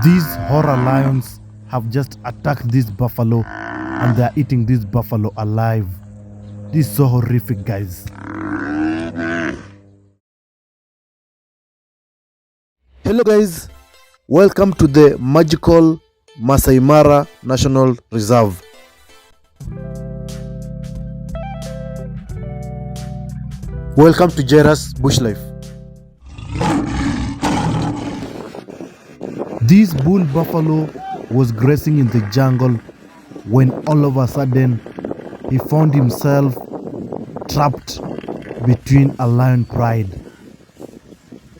These horror lions have just attacked this buffalo and they are eating this buffalo alive. This is so horrific, guys. Hello guys, welcome to the magical Masai Mara National Reserve. Welcome to Jairus Bush Life. This bull buffalo was grazing in the jungle when all of a sudden he found himself trapped between a lion pride.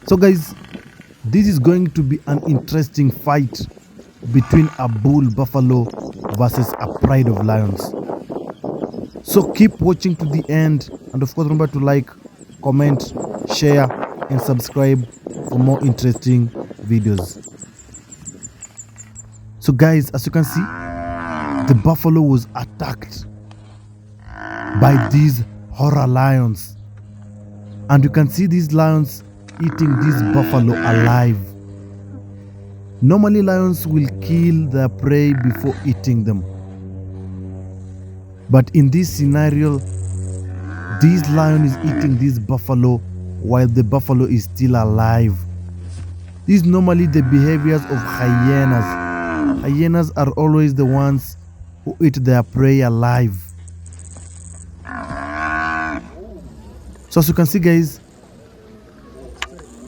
So guys, this is going to be an interesting fight between a bull buffalo versus a pride of lions. So keep watching to the end, and of course remember to like, comment, share and subscribe for more interesting videos. So guys, as you can see, the buffalo was attacked by these horror lions, and you can see these lions eating this buffalo alive. Normally lions will kill their prey before eating them, but in this scenario this lion is eating this buffalo while the buffalo is still alive. This is normally the behaviors of hyenas. Hyenas are always the ones who eat their prey alive. So as you can see guys,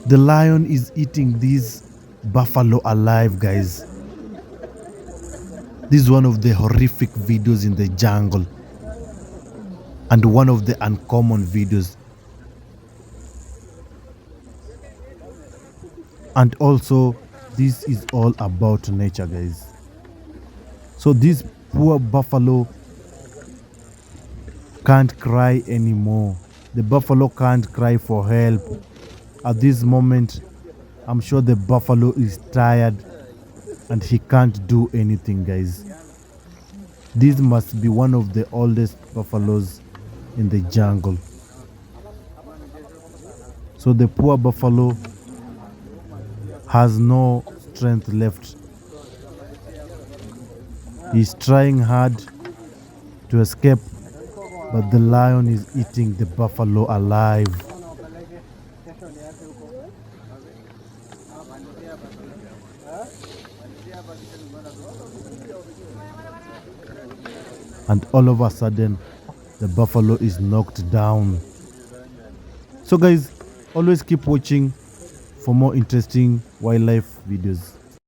the lion is eating this buffalo alive, guys. This is one of the horrific videos in the jungle and one of the uncommon videos. And also this is all about nature, guys. So this poor buffalo can't cry anymore. The buffalo can't cry for help. At this moment, I'm sure the buffalo is tired and he can't do anything, guys. This must be one of the oldest buffaloes in the jungle. So the poor buffalo has no strength left. He's trying hard to escape, but the lion is eating the buffalo alive. And all of a sudden, the buffalo is knocked down. So guys, always keep watching for more interesting wildlife videos.